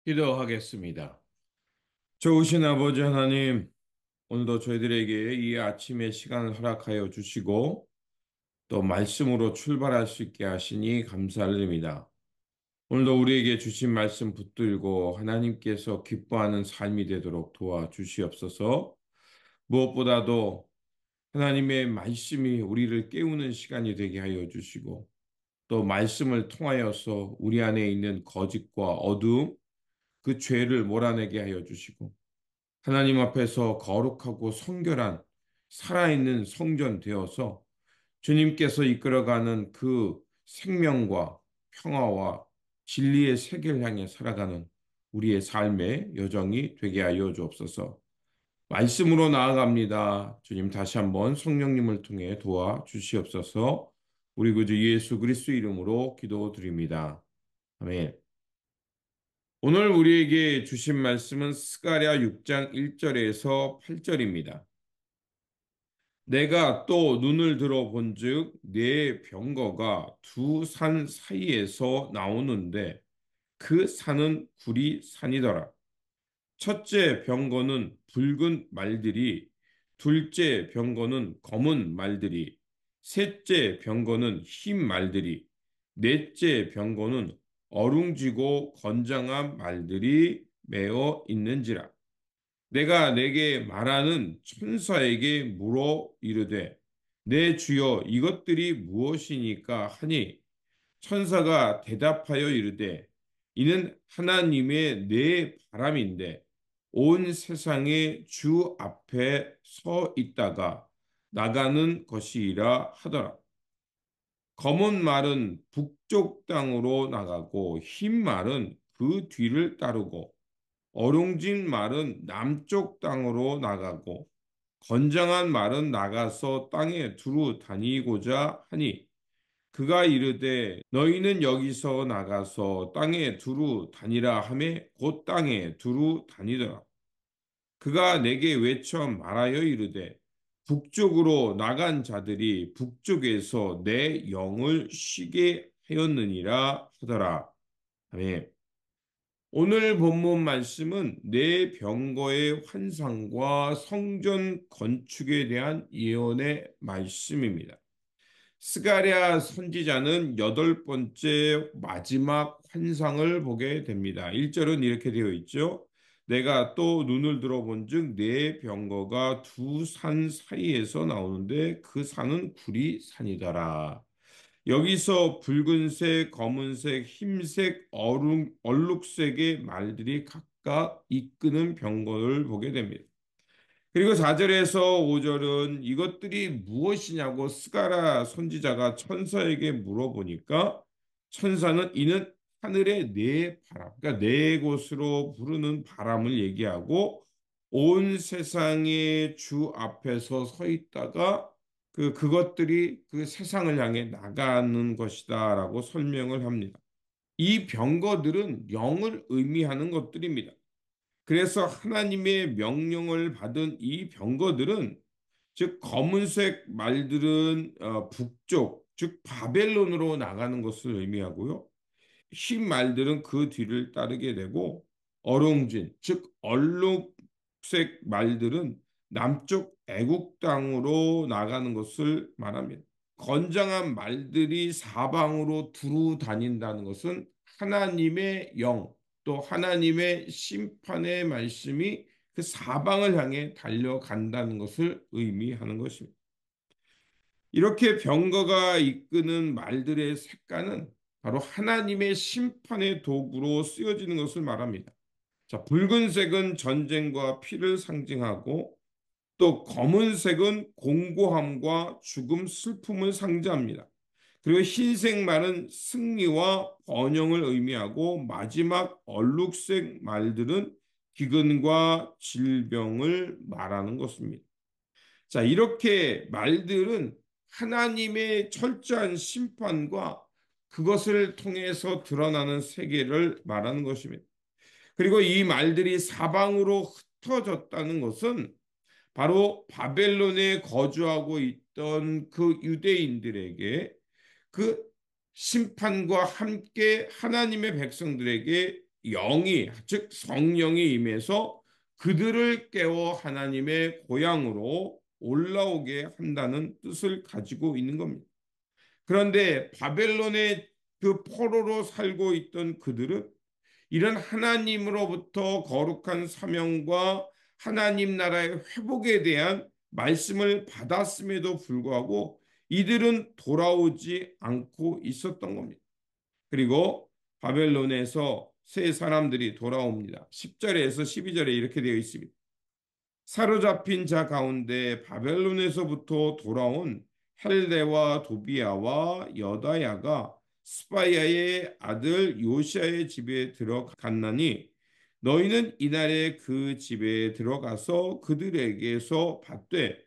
기도하겠습니다. 좋으신 아버지 하나님, 오늘도 저희들에게 이 아침의 시간을 허락하여 주시고 또 말씀으로 출발할 수 있게 하시니 감사드립니다. 오늘도 우리에게 주신 말씀 붙들고 하나님께서 기뻐하는 삶이 되도록 도와주시옵소서. 무엇보다도 하나님의 말씀이 우리를 깨우는 시간이 되게 하여 주시고 또 말씀을 통하여서 우리 안에 있는 거짓과 어두움, 그 죄를 몰아내게 하여 주시고 하나님 앞에서 거룩하고 성결한 살아있는 성전 되어서 주님께서 이끌어가는 그 생명과 평화와 진리의 세계를 향해 살아가는 우리의 삶의 여정이 되게 하여 주옵소서. 말씀으로 나아갑니다. 주님 다시 한번 성령님을 통해 도와주시옵소서. 우리 구주 예수 그리스도 이름으로 기도드립니다. 아멘. 오늘 우리에게 주신 말씀은 스가랴 6장 1절에서 8절입니다. 내가 또 눈을 들어 본즉 네 병거가 두 산 사이에서 나오는데 그 산은 구리 산이더라. 첫째 병거는 붉은 말들이, 둘째 병거는 검은 말들이, 셋째 병거는 흰 말들이, 넷째 병거는 어룽지고 건장한 말들이 메어 있는지라. 내가 내게 말하는 천사에게 물어 이르되 내 주여 이것들이 무엇이니까 하니 천사가 대답하여 이르되 이는 하나님의 내 바람인데 온 세상의 주 앞에 서 있다가 나가는 것이라 하더라. 검은 말은 북쪽 땅으로 나가고 흰 말은 그 뒤를 따르고 어룡진 말은 남쪽 땅으로 나가고 건장한 말은 나가서 땅에 두루 다니고자 하니 그가 이르되 너희는 여기서 나가서 땅에 두루 다니라 하매 곧 땅에 두루 다니더라. 그가 내게 외쳐 말하여 이르되 북쪽으로 나간 자들이 북쪽에서 내 영을 쉬게 하였느니라 하더라. 아멘. 오늘 본문 말씀은 내 병거의 환상과 성전 건축에 대한 예언의 말씀입니다. 스가랴 선지자는 여덟 번째 마지막 환상을 보게 됩니다. 1절은 이렇게 되어 있죠. 내가 또 눈을 들어본즉 내 병거가 두 산 사이에서 나오는데 그 산은 구리 산이더라. 여기서 붉은색, 검은색, 흰색, 얼룩색의 말들이 각각 이끄는 병거를 보게 됩니다. 그리고 4절에서 5절은 이것들이 무엇이냐고 스가랴 선지자가 천사에게 물어보니까 천사는 이는 하늘의 네 바람, 그러니까 네 곳으로 부르는 바람을 얘기하고 온 세상의 주 앞에서 서 있다가 그것들이 그 세상을 향해 나가는 것이다라고 설명을 합니다. 이 병거들은 영을 의미하는 것들입니다. 그래서 하나님의 명령을 받은 이 병거들은 즉 검은색 말들은 북쪽 즉 바벨론으로 나가는 것을 의미하고요. 흰 말들은 그 뒤를 따르게 되고 어롱진 즉 얼룩색 말들은 남쪽 애국 땅으로 나가는 것을 말합니다. 건장한 말들이 사방으로 두루 다닌다는 것은 하나님의 영, 또 하나님의 심판의 말씀이 그 사방을 향해 달려간다는 것을 의미하는 것입니다. 이렇게 병거가 이끄는 말들의 색깔은 바로 하나님의 심판의 도구로 쓰여지는 것을 말합니다. 자, 붉은색은 전쟁과 피를 상징하고 또 검은색은 공고함과 죽음, 슬픔을 상징합니다. 그리고 흰색 말은 승리와 번영을 의미하고 마지막 얼룩색 말들은 기근과 질병을 말하는 것입니다. 자, 이렇게 말들은 하나님의 철저한 심판과 그것을 통해서 드러나는 세계를 말하는 것입니다. 그리고 이 말들이 사방으로 흩어졌다는 것은 바로 바벨론에 거주하고 있던 그 유대인들에게 그 심판과 함께 하나님의 백성들에게 영이, 즉 성령이 임해서 그들을 깨워 하나님의 고향으로 올라오게 한다는 뜻을 가지고 있는 겁니다. 그런데 바벨론의 그 포로로 살고 있던 그들은 이런 하나님으로부터 거룩한 사명과 하나님 나라의 회복에 대한 말씀을 받았음에도 불구하고 이들은 돌아오지 않고 있었던 겁니다. 그리고 바벨론에서 세 사람들이 돌아옵니다. 10절에서 12절에 이렇게 되어 있습니다. 사로잡힌 자 가운데 바벨론에서부터 돌아온 헬레와 도비아와 여다야가 스바야의 아들 요시아의 집에 들어갔나니 너희는 이날에 그 집에 들어가서 그들에게서 받되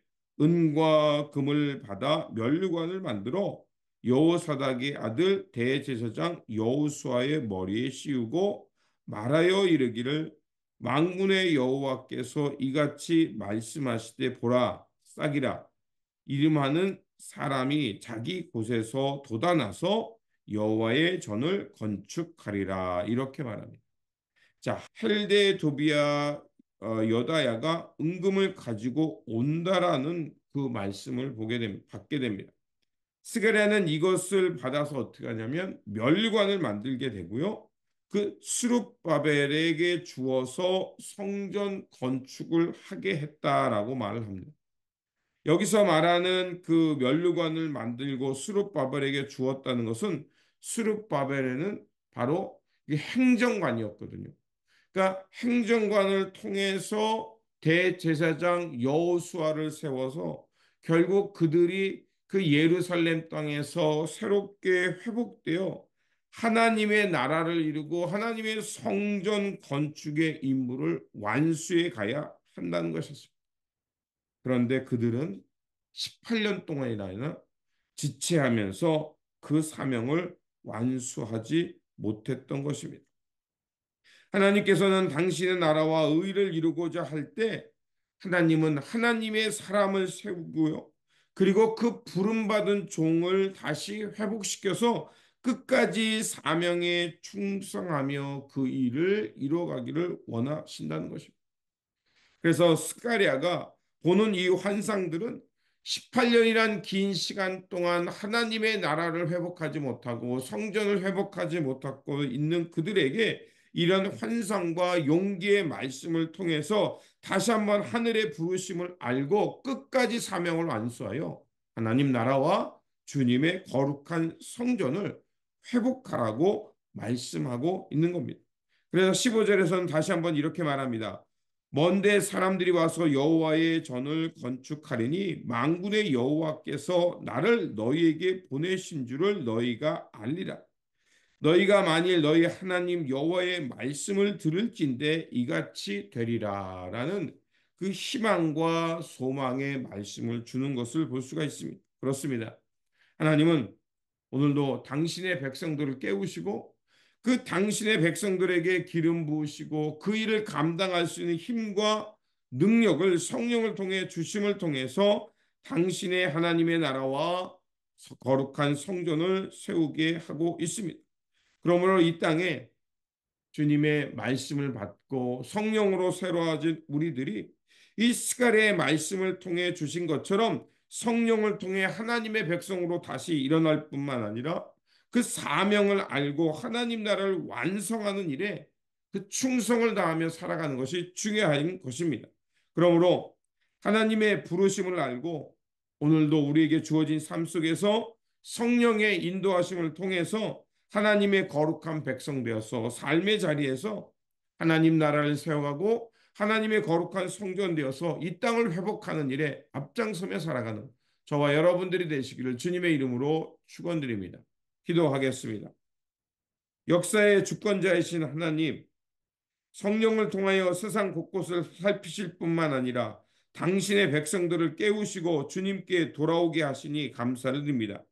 은과 금을 받아 면류관을 만들어 여호사닥의 아들 대제사장 여호수아의 머리에 씌우고 말하여 이르기를 만군의 여호와께서 이같이 말씀하시되 보라 싹이라 이름하는 사람이 자기 곳에서 돋아나서 여호와의 전을 건축하리라 이렇게 말합니다. 자, 헬데 도비아 여다야가 은금을 가지고 온다라는 그 말씀을 받게 됩니다. 스가랴는 이것을 받아서 어떻게 하냐면 멸관을 만들게 되고요. 그 스룹바벨에게 주어서 성전 건축을 하게 했다라고 말을 합니다. 여기서 말하는 그 멸관을 만들고 스룹바벨에게 주었다는 것은 스룹바벨에는 바로 행정관이었거든요. 그러니까 행정관을 통해서 대제사장 여호수아를 세워서 결국 그들이 그 예루살렘 땅에서 새롭게 회복되어 하나님의 나라를 이루고 하나님의 성전 건축의 임무를 완수해 가야 한다는 것이었습니다. 그런데 그들은 18년 동안이나 지체하면서 그 사명을 완수하지 못했던 것입니다. 하나님께서는 당신의 나라와 의를 이루고자 할 때 하나님은 하나님의 사람을 세우고요. 그리고 그 부름받은 종을 다시 회복시켜서 끝까지 사명에 충성하며 그 일을 이루어가기를 원하신다는 것입니다. 그래서 스가랴가 보는 이 환상들은 18년이란 긴 시간 동안 하나님의 나라를 회복하지 못하고 성전을 회복하지 못하고 있는 그들에게 이런 환상과 용기의 말씀을 통해서 다시 한번 하늘의 부르심을 알고 끝까지 사명을 완수하여 하나님 나라와 주님의 거룩한 성전을 회복하라고 말씀하고 있는 겁니다. 그래서 15절에서는 다시 한번 이렇게 말합니다. 먼데 사람들이 와서 여호와의 전을 건축하리니 만군의 여호와께서 나를 너희에게 보내신 줄을 너희가 알리라. 너희가 만일 너희 하나님 여호와의 말씀을 들을진대 이같이 되리라라는 그 희망과 소망의 말씀을 주는 것을 볼 수가 있습니다. 그렇습니다. 하나님은 오늘도 당신의 백성들을 깨우시고 그 당신의 백성들에게 기름 부으시고 그 일을 감당할 수 있는 힘과 능력을 성령을 통해 주심을 통해서 당신의 하나님의 나라와 거룩한 성전을 세우게 하고 있습니다. 그러므로 이 땅에 주님의 말씀을 받고 성령으로 새로워진 우리들이 이 스가랴의 말씀을 통해 주신 것처럼 성령을 통해 하나님의 백성으로 다시 일어날 뿐만 아니라 그 사명을 알고 하나님 나라를 완성하는 일에 그 충성을 다하며 살아가는 것이 중요한 것입니다. 그러므로 하나님의 부르심을 알고 오늘도 우리에게 주어진 삶 속에서 성령의 인도하심을 통해서 하나님의 거룩한 백성 되어서 삶의 자리에서 하나님 나라를 세워가고 하나님의 거룩한 성전 되어서 이 땅을 회복하는 일에 앞장서며 살아가는 저와 여러분들이 되시기를 주님의 이름으로 축원드립니다. 기도하겠습니다. 역사의 주권자이신 하나님, 성령을 통하여 세상 곳곳을 살피실 뿐만 아니라 당신의 백성들을 깨우시고 주님께 돌아오게 하시니 감사를 드립니다.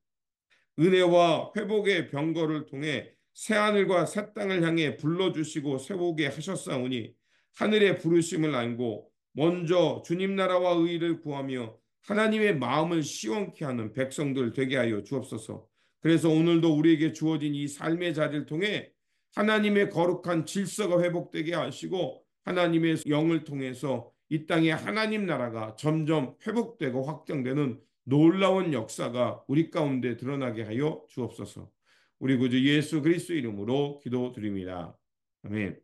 은혜와 회복의 병거를 통해 새하늘과 새 땅을 향해 불러주시고 세우게 하셨사오니 하늘의 부르심을 알고 먼저 주님 나라와 의를 구하며 하나님의 마음을 시원케 하는 백성들 되게 하여 주옵소서. 그래서 오늘도 우리에게 주어진 이 삶의 자리를 통해 하나님의 거룩한 질서가 회복되게 하시고 하나님의 영을 통해서 이 땅에 하나님 나라가 점점 회복되고 확장되는 놀라운 역사가 우리 가운데 드러나게 하여 주옵소서. 우리 구주 예수 그리스도 이름으로 기도드립니다. 아멘.